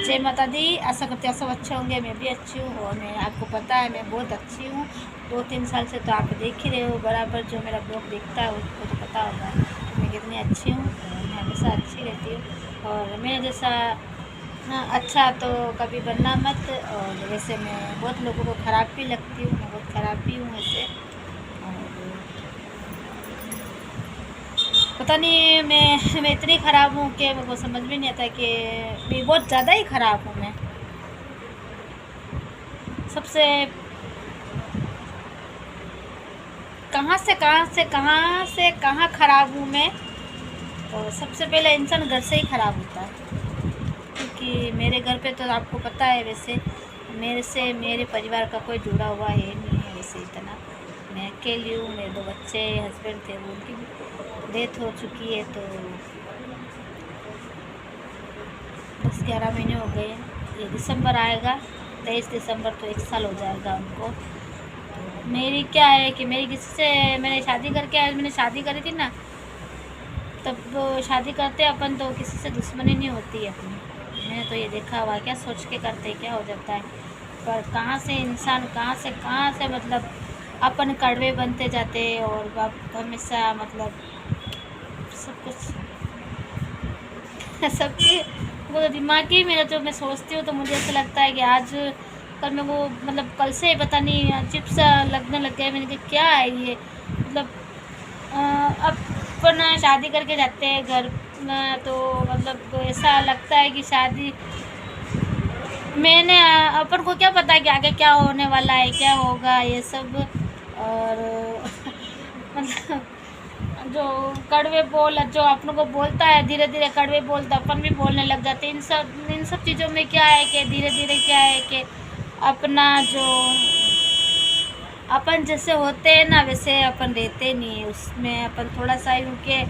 जय माता दी। आशा करती हूँ सब अच्छे होंगे। मैं भी अच्छी हूँ और मैं आपको पता है मैं बहुत अच्छी हूँ। 2-3 साल से तो आप देख ही रहे हो बराबर, जो मेरा ब्लॉग देखता है उसको तो पता होगा कि मैं कितनी अच्छी हूँ। मैं हमेशा अच्छी रहती हूँ और मेरे जैसा अच्छा तो कभी बनना मत। और वैसे मैं बहुत लोगों को ख़राब भी लगती हूँ, मैं बहुत ख़राब भी हूँ वैसे। और पता नहीं मैं इतनी ख़राब हूँ कि मेरे को समझ में नहीं आता कि मैं बहुत ज़्यादा ही ख़राब हूँ। मैं सबसे कहाँ ख़राब हूँ मैं। तो सबसे पहले इंसान घर से ही ख़राब होता है, क्योंकि मेरे घर पे तो आपको पता है वैसे मेरे से मेरे परिवार का कोई जुड़ा हुआ है नहीं है वैसे इतना। मैं अकेली हूँ, मेरे 2 बच्चे, हस्बैंड थे वो उनकी भी डेथ हो चुकी है। तो 10-11 महीने हो गए। ये दिसंबर आएगा 23 दिसंबर तो 1 साल हो जाएगा उनको। मेरी क्या है कि मेरी किसी से मैंने शादी करी थी ना, तब शादी करते अपन तो किसी से दुश्मनी नहीं होती है अपनी। मैंने तो ये देखा हुआ क्या सोच के करते क्या हो जाता है। पर कहाँ से मतलब अपन कड़वे बनते जाते हैं और हमेशा मतलब सब कुछ सबके वो तो दिमाग ही मेरा, जो मैं सोचती हूँ तो मुझे ऐसा लगता है कि आज कल मैं वो मतलब कल से पता नहीं अजीब सा लगने लग गया। मैंने कहा क्या है ये, मतलब अपन शादी करके जाते हैं घर में तो मतलब ऐसा लगता है कि शादी मैंने अपन को क्या पता है कि आगे क्या होने वाला है, क्या होगा ये सब। और मतलब जो कड़वे बोल जो अपन को बोलता है धीरे धीरे कड़वे बोल तो अपन भी बोलने लग जाते हैं। इन सब चीज़ों में क्या है कि धीरे धीरे क्या है कि अपना जो अपन जैसे होते हैं ना वैसे अपन रहते नहीं है उसमें। अपन थोड़ा सा ही के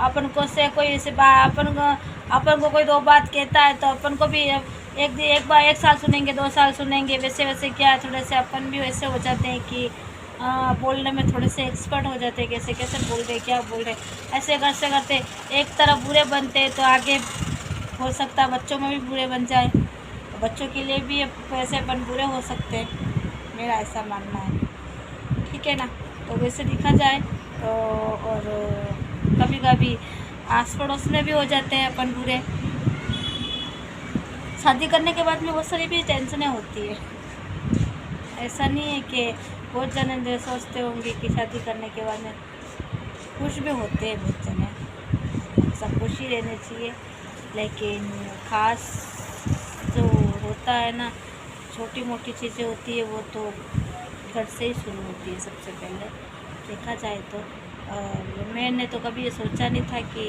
अपन को से कोई ऐसे अपन को कोई 2 बात कहता है तो अपन को भी एक बार 1 साल सुनेंगे, 2 साल सुनेंगे, वैसे वैसे क्या थोड़े से अपन भी वैसे हो जाते हैं कि बोलने में थोड़े से एक्सपर्ट हो जाते हैं, कैसे कैसे बोल रहे क्या बोल रहे। ऐसे करते करते एक तरफ बुरे बनते हैं तो आगे हो सकता है बच्चों में भी बुरे बन जाए, तो बच्चों के लिए भी वैसे अपन बुरे हो सकते हैं, मेरा ऐसा मानना है। ठीक है ना। तो वैसे देखा जाए तो और कभी कभी आस पड़ोस में भी हो जाते हैं अपन बुरे। शादी करने के बाद में बहुत सारी भी टेंशनें होती है। ऐसा नहीं है कि बहुत जने जो सोचते होंगे कि शादी करने के बाद में खुश भी होते हैं बहुत जने, सब खुशी रहनी चाहिए। लेकिन ख़ास जो होता है ना, छोटी मोटी चीज़ें होती है वो तो घर से ही शुरू होती है सबसे पहले देखा जाए तो। मैंने तो कभी ये सोचा नहीं था कि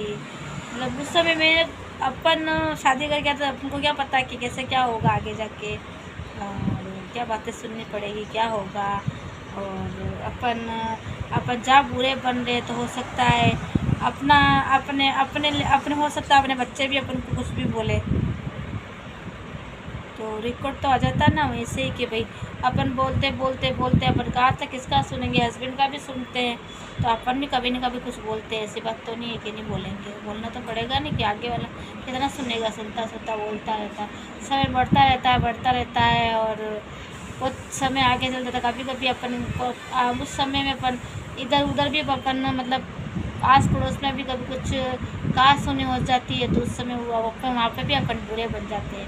मतलब उस समय मैं अपन शादी करके आता अपन को क्या पता कि कैसे क्या होगा आगे जाके, और क्या बातें सुननी पड़ेगी क्या होगा। और अपन जहाँ बुरे बन रहे तो हो सकता है अपना अपने अपने अपने हो सकता है अपने बच्चे भी अपन को कुछ भी बोले तो रिकॉर्ड तो आ जाता है ना वैसे ही कि भाई अपन बोलते बोलते बोलते अपन कहाँ तक किसका सुनेंगे, हस्बैंड का भी सुनते हैं तो अपन भी कभी ना कभी कुछ बोलते हैं। ऐसी बात तो नहीं है कि नहीं बोलेंगे, बोलना तो पड़ेगा नहीं कि आगे वाला कितना सुनेगा, सुनता सुनता बोलता रहता। समय बढ़ता रहता है और बहुत समय आगे चलता था। कभी कभी अपन उस समय में अपन इधर उधर भी अपन मतलब आस पड़ोस में भी कभी कुछ कहा सुनी हो जाती है तो उस समय वहाँ पे भी अपन बुरे बन जाते हैं।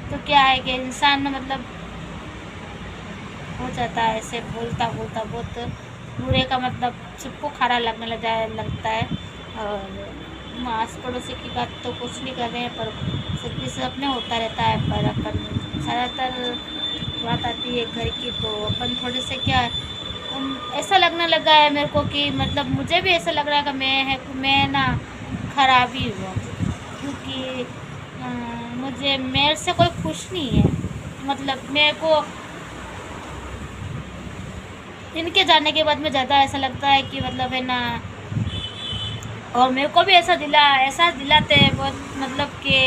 तो क्या है कि इंसान मतलब हो जाता है ऐसे बोलता बोलता बहुत बुरे का मतलब सबको खरा लगता है। और आस पड़ोसी की बात तो कुछ नहीं कर रहे हैं पर सबके सब अपने होता रहता है। पर अपन ज़्यादातर बात आती है घर की तो अपन थोड़े से क्या ऐसा लगने लगा है मेरे को कि मतलब मुझे भी ऐसा लग रहा है कि मैं ना खराब ही हुआ, क्योंकि मुझे मेरे से कोई खुश नहीं है। मतलब मेरे को इनके जाने के बाद में ज़्यादा ऐसा लगता है कि मतलब है ना, और मेरे को भी एहसास दिलाते हैं बहुत मतलब कि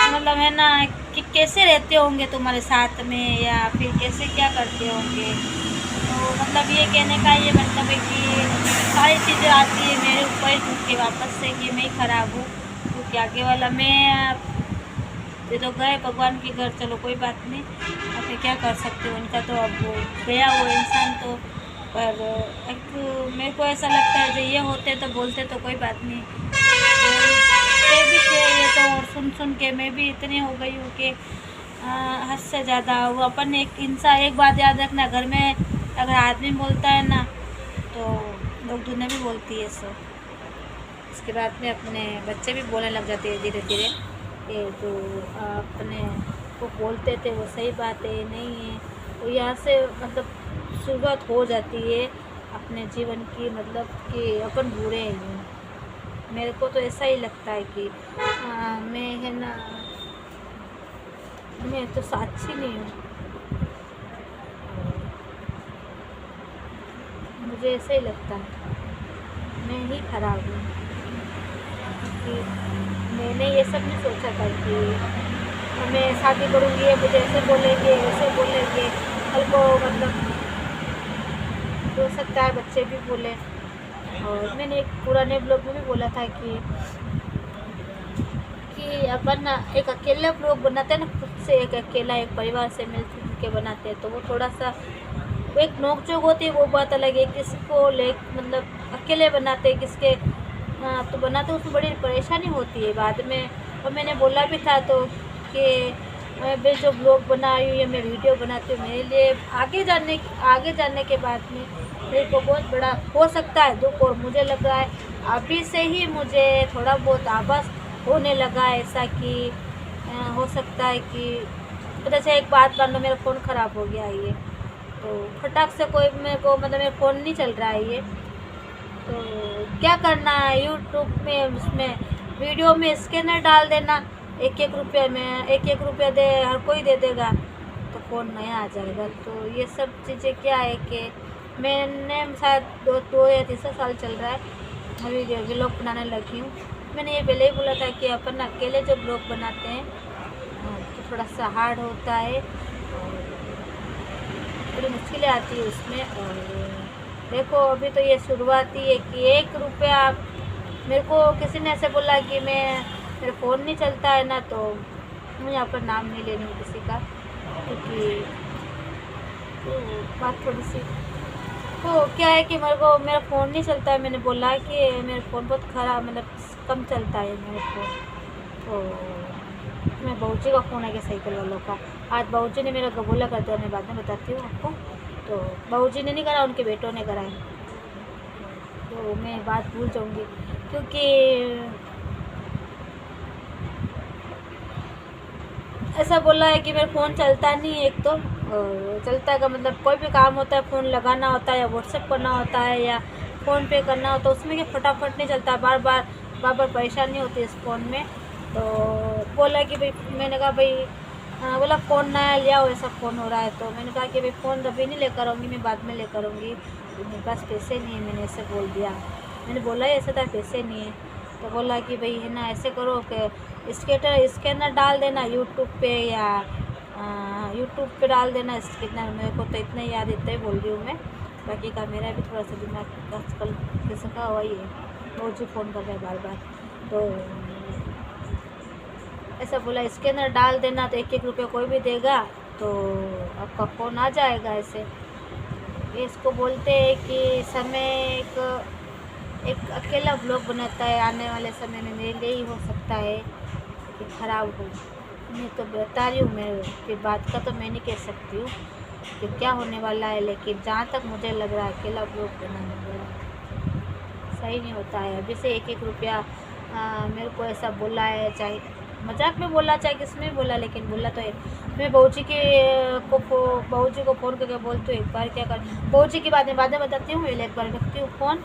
मतलब है ना कि कैसे रहते होंगे तुम्हारे साथ में या फिर कैसे क्या करते होंगे। तो मतलब ये कहने का ये मतलब है कि सारी चीज़ें आती है मेरे ऊपर ही टूट के वापस से कि मैं ही ख़राब हूँ, क्योंकि आगे वाला मैं ये तो गए भगवान के घर, चलो कोई बात नहीं, अपने क्या कर सकते हो, उनका तो अब वो गया वो इंसान तो। पर एक मेरे को ऐसा लगता है जो ये होते तो बोलते तो कोई बात नहीं, बोलते भी थे ये तो, और सुन सुन के मैं भी इतनी हो गई हूँ कि हद से ज़्यादा। वो अपन एक इंसान, एक बात याद रखना, घर में अगर आदमी बोलता है ना तो लोग दुनिया भी बोलती है सब। उसके बाद में अपने बच्चे भी बोलने लग जाते हैं धीरे धीरे, ये जो अपने को बोलते थे वो सही बात है नहीं है। तो यहाँ से मतलब शुरुआत हो जाती है अपने जीवन की, मतलब कि अपन बुरे हैं। मेरे को तो ऐसा ही लगता है कि मैं है ना, मैं तो साक्षी नहीं हूँ, मुझे ऐसा ही लगता है मैं ही खराब हूँ। कि मैंने ये सब नहीं सोचा था कि मैं शादी करूँगी, मुझे ऐसे बोलेंगे वैसे बोलेंगे, कल को मतलब हो सकता है बच्चे भी बोले। और मैंने एक पुराने ब्लॉग में भी बोला था कि अपन एक अकेले ब्लॉग बनाते हैं ना, खुद से एक अकेला एक परिवार से मिलजुल के बनाते हैं तो वो थोड़ा सा एक नोकझोंक होती है, वो बात अलग है। किसको ले मतलब अकेले बनाते किसके तो बनाते उसमें बड़ी परेशानी होती है बाद में। और मैंने बोला भी था तो कि मैं जो ब्लॉग बना रही हूँ या मैं वीडियो बनाती हूँ, मेरे लिए आगे जानने के बाद में मेरे को बहुत बड़ा हो सकता है दुख। और मुझे लग रहा है अभी से ही मुझे थोड़ा बहुत आभास होने लगा है ऐसा कि हो सकता है कि जैसे एक बात मान लो मेरा फ़ोन ख़राब हो गया है ये, तो फटाक से कोई मेरे को मतलब मेरा फ़ोन नहीं चल रहा है ये, तो क्या करना है यूट्यूब में उसमें वीडियो में स्कैनर डाल देना, 1-1 रुपये में 1-1 रुपया दे हर कोई दे देगा तो फ़ोन नया आ जाएगा। तो ये सब चीज़ें क्या है कि मैंने शायद 2 या 3 साल चल रहा है अभी व्लॉग बनाने लगी हूँ। मैंने ये पहले ही बोला था कि अपन अकेले जो ब्लॉग बनाते हैं तो थोड़ा सा हार्ड होता है, थोड़ी मुश्किलें आती है उसमें। और देखो अभी तो ये शुरुआत ही है कि 1 रुपया मेरे को किसी ने ऐसे बोला कि मेरा फ़ोन नहीं चलता है ना, तो मैं यहाँ पर नाम नहीं ले रही हूँ किसी का, क्योंकि तो बात थोड़ी सी तो क्या है कि मेरा फ़ोन नहीं चलता है। मैंने बोला कि मेरा फ़ोन बहुत ख़राब मतलब कम चलता है मेरा फ़ोन, तो मैं बाबूजी का फ़ोन है कि साइकिल वालों का। आज बाबूजी ने मेरा गबोला कर दिया, मैं बाद में बताती हूँ आपको। तो बाबूजी ने नहीं करा, उनके बेटों ने कराए, तो मैं बात भूल जाऊँगी क्योंकि ऐसा बोला है कि मेरा फ़ोन चलता नहीं है। एक तो और चलता है का मतलब कोई भी काम होता है फ़ोन लगाना होता है या व्हाट्सएप करना होता है या फ़ोन पे करना होता है, उसमें क्या फटाफट नहीं चलता, बार बार परेशानी होती है इस फ़ोन में। तो बोला कि भाई, मैंने कहा भाई बोला फ़ोन नया ले आओ, ऐसा फ़ोन हो रहा है। तो मैंने कहा कि भाई फ़ोन अभी नहीं लेकर आऊँगी, मैं बाद में लेकर आऊँगी, मेरे पास पैसे नहीं है, मैंने ऐसे बोल दिया। मैंने बोला ही ऐसा था पैसे नहीं है, तो बोला कि भाई है ना ऐसे करो कि स्कैनर डाल देना यूट्यूब पे या यूट्यूब पे डाल देना स्कैनर। मेरे को तो इतना याद इतना ही बोल रही हूँ मैं, बाकी का मेरा भी थोड़ा सा दिमाग आजकल किसी का हुआ ही है, रोज ही फ़ोन कर रहे हैं बार बार। तो ऐसा बोला स्कैनर डाल देना तो 1-1 रुपया कोई भी देगा तो आपका फ़ोन आ जाएगा। ऐसे इसको बोलते हैं कि समय एक अकेला ब्लॉग बनाता है, आने वाले समय में मेरे लिए ही हो सकता है कि ख़राब हो। मैं तो बता रही हूँ, मैं फिर बात का तो मैं नहीं कह सकती हूँ कि क्या होने वाला है, लेकिन जहाँ तक मुझे लग रहा है अकेला ब्लॉग बनाने वाला सही नहीं होता है। अभी से 1-1 रुपया मेरे को ऐसा बोला है, चाहे मजाक में बोला चाहे किस में बोला, लेकिन बोला तो है। मैं बाबूजी को फ़ोन करके बोलती हूँ एक बार क्या कर, बाबूजी की बातें बताती हूँ, एक बार रखती हूँ फ़ोन,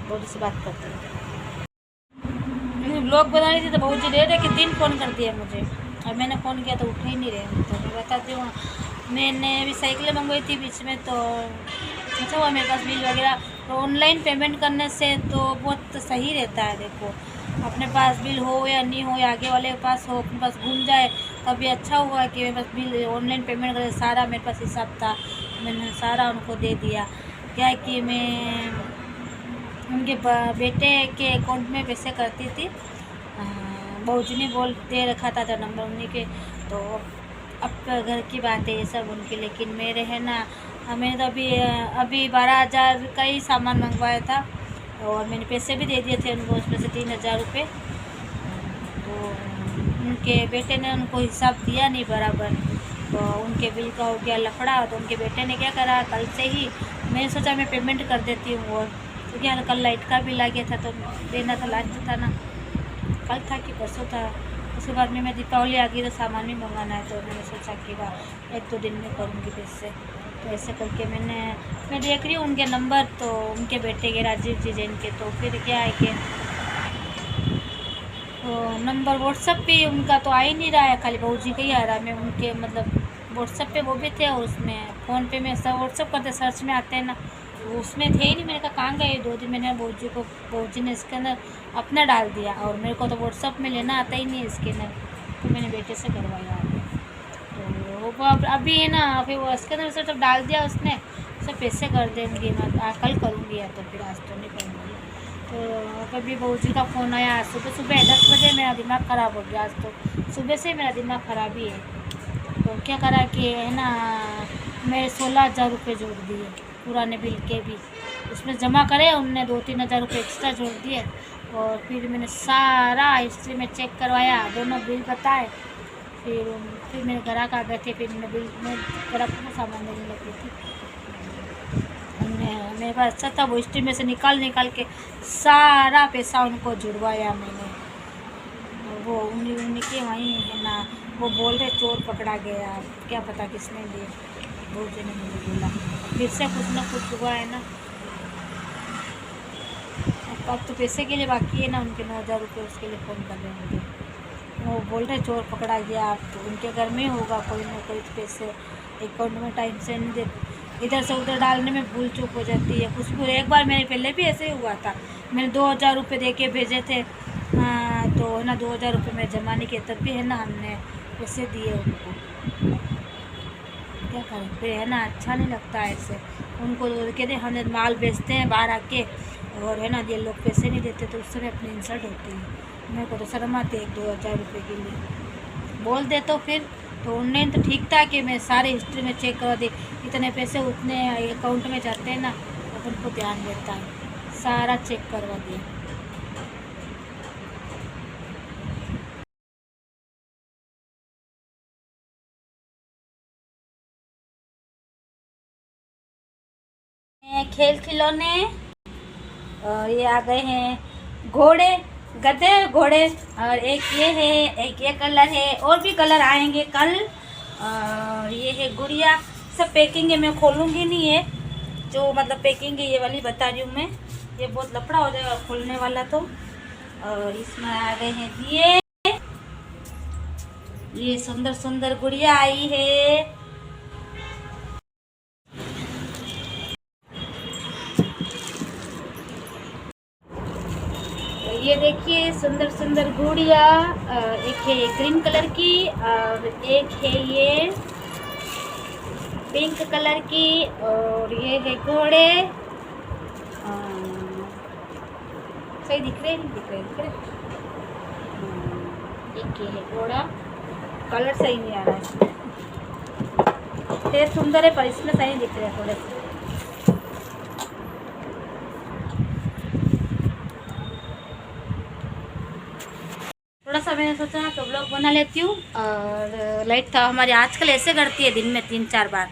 बाबूजी से बात करती हूँ। ब्लॉग बना रही थी तो बाबूजी दे कि 3 फ़ोन कर दिया मुझे, और मैंने फ़ोन किया तो उठ ही नहीं रहे। तो मैं बताती हूँ, मैंने अभी साइकिलें मंगवाई थी बीच में, तो अच्छा हुआ मेरे पास बिल वगैरह। तो ऑनलाइन पेमेंट करने से तो बहुत सही रहता है। देखो अपने पास बिल हो या नहीं हो या आगे वाले के पास हो, अपने पास घूम जाए तभी अच्छा हुआ कि मेरे पास बिल ऑनलाइन पेमेंट करे। सारा मेरे पास हिसाब था, मैंने सारा उनको दे दिया। क्या है कि मैं उनके बेटे के अकाउंट में पैसे करती थी, बहूजी ने बोल दे रखा था नंबर उन्हीं के, तो अब घर की बात है ये सब उनकी। लेकिन मेरे है ना, मैंने तो अभी 12,000 का ही सामान मंगवाया था और मैंने पैसे भी दे दिए थे उनको, उसमें से 3,000 रुपये। तो उनके बेटे ने उनको हिसाब दिया नहीं बराबर, तो उनके बिल का हो गया लफड़ा। तो उनके बेटे ने क्या करा, कल से ही मैंने सोचा मैं पेमेंट कर देती हूँ, और क्योंकि तो कल लाइट का बिल आ गया था तो देना था, लास्ट था ना, कल था कि परसों था। उसके बाद में मैं दीपावली आ गई तो सामान भी मंगाना है, तो मैंने सोचा कि वाह 1-2 दिन में करूँगी पैसे। तो ऐसे करके मैं देख रही हूँ उनके नंबर, तो उनके बेटे के राजीव जी जैन के। तो फिर क्या है कि तो नंबर व्हाट्सअप पे उनका तो आ ही नहीं रहा है, खाली बहूजी का ही आ रहा है। मैं उनके मतलब व्हाट्सअप पे वो भी थे और उसमें फ़ोन पे में सब व्हाट्सअप करते सर्च में आते हैं ना, वो उसमें थे ही नहीं। मैंने कहा कहाँ गए 2 दिन। मैंने बहूजी ने इसके अंदर अपना डाल दिया, और मेरे को तो व्हाट्सअप में लेना आता ही नहीं है स्कैनर, तो मैंने बेटे से करवाया। तो वो अभी है ना, फिर वो स्कैनर से तो डाल दिया उसने, सब पैसे कर देंगी। मैं कल करूँगी, या तो फिर आज तो नहीं करूँगी। तो कभी बहूजी का फ़ोन आया सुबह 10 बजे, मेरा दिमाग ख़राब हो गया। आज तो सुबह से मेरा दिमाग ख़राब ही है। तो क्या करा कि है ना, मेरे 16,000 रुपये जोड़ दिए पुराने बिल के भी, उसमें जमा करे उनने 2-3 हज़ार रुपये एक्स्ट्रा जोड़ दिए। और फिर मैंने सारा हिस्ट्री में चेक करवाया, दोनों बिल बताए। फिर मेरे घर आ गए थे, फिर मैंने बिल में ग्राहक को सामान देने लगी थी। मेरे पास अच्छा था, वो हिस्ट्री में से निकाल के सारा पैसा उनको जुड़वाया मैंने। वो उनके वहीं है ना, वो बोल रहे चोर पकड़ा गया, क्या पता किसने दिए, बहूजी ने मुझे बोला। फिर से कुछ ना कुछ हुआ है ना। अब तो पैसे के लिए बाकी है ना उनके 9,000 रुपये, उसके लिए फ़ोन कर रहे हैं मुझे। वो बोल रहे चोर पकड़ा गया, आप तो उनके घर में होगा कोई ना कोई, पैसे अकाउंट में टाइम से नहीं देते, इधर से उधर डालने में भूल चूक हो जाती है कुछ भी। एक बार मेरे पहले भी ऐसे ही हुआ था, मैंने 2,000 रुपये दे के भेजे थे, तो है ना 2,000 रुपये मेरे जमा नहीं किए, तब भी है ना हमने पैसे दिए उनको। क्या करें फिर, है ना, अच्छा नहीं लगता ऐसे। उनको कहते हमने माल बेचते हैं बाहर आके, और है ना ये लोग पैसे नहीं देते, तो उससे अपनी इंसल्ट होती है। मेरे को तो शर्म आती है 1-2 हज़ार रुपये के लिए बोल दे। तो फिर तो ऑनलाइन तो ठीक था कि मैं सारे हिस्ट्री में चेक करवा दी, इतने पैसे उतने अकाउंट में जाते हैं ना, अपन को ध्यान रहता है, सारा चेक करवा दिया। खेल खिलौने, और ये आ गए हैं घोड़े, गधे घोड़े, और एक ये है, एक ये कलर है, और भी कलर आएंगे कल। और ये है गुड़िया, सब पैकिंग है, मैं खोलूँगी नहीं है, जो मतलब पैकिंग है ये वाली बता रही हूँ मैं, ये बहुत लफड़ा हो जाएगा खोलने वाला तो। और इसमें आ गए हैं दिए, ये सुंदर सुंदर गुड़िया आई है। ये देखिए सुंदर सुंदर गुड़िया, एक है ग्रीन कलर की, और एक है ये पिंक कलर की, और ये है घोड़े। सही दिख रहे, नहीं दिख रहे, एक ये है घोड़ा, कलर सही नहीं आ रहा है, ये सुंदर है पर इसमें सही दिख रहे हैं थोड़े से। थोड़ा सा मैंने सोचा तो ब्लॉग बना लेती हूँ। और लाइट था हमारी आजकल ऐसे करती है दिन में 3-4 बार।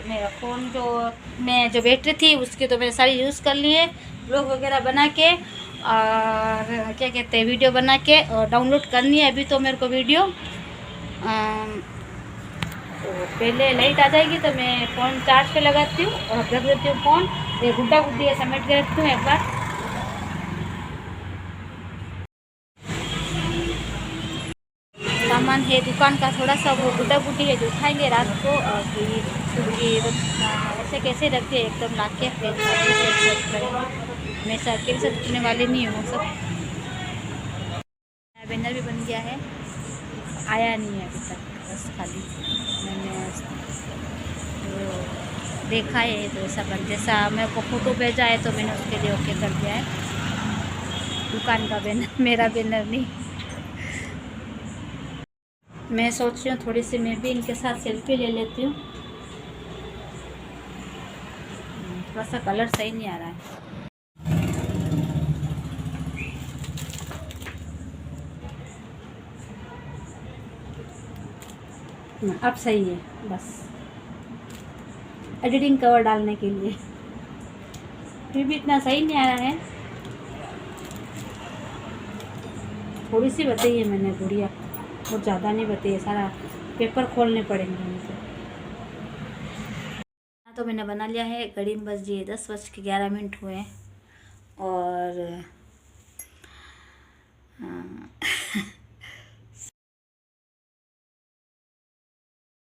मेरा फ़ोन जो बैटरी थी उसकी तो मैंने सारी यूज़ कर ली है, ब्लॉग वगैरह बना के, और क्या कहते हैं वीडियो बना के और डाउनलोड करनी है अभी तो मेरे को वीडियो। तो पहले लाइट आ जाएगी तो मैं फ़ोन चार्ज पे लगाती हूँ और रख देती हूँ फ़ोन। ये गुड्डा गुड्डी समेट के रखती हूँ एक बार। सामान है दुकान का थोड़ा सा, वो गुड्डा गुड्डी है जो उठाएंगे रात को, और फिर ऐसे कैसे रखते हैं एकदम ला के मैं से अकेले से उठने वाले नहीं हूँ। सब बैनर भी बन गया है, आया नहीं है अभी तक, बस खाली मैंने तो देखा है तो ऐसा बन, जैसा मेरे को फ़ोटो भेजा है तो मैंने उसके लिए ओके कर दिया है। दुकान का बैनर, मेरा बैनर नहीं। मैं सोच रही हूँ थोड़ी सी मैं भी इनके साथ सेल्फी ले लेती हूँ। थोड़ा सा कलर सही नहीं आ रहा है। अब सही है, बस एडिटिंग कवर डालने के लिए। फिर भी इतना सही नहीं आ रहा है। थोड़ी सी बताई है मैंने गुड़िया, बहुत ज़्यादा नहीं बताई है, सारा पेपर खोलने पड़ेंगे मुझे। तो मैंने बना लिया है। घड़ी में बज दिए 10:11 हुए हैं। और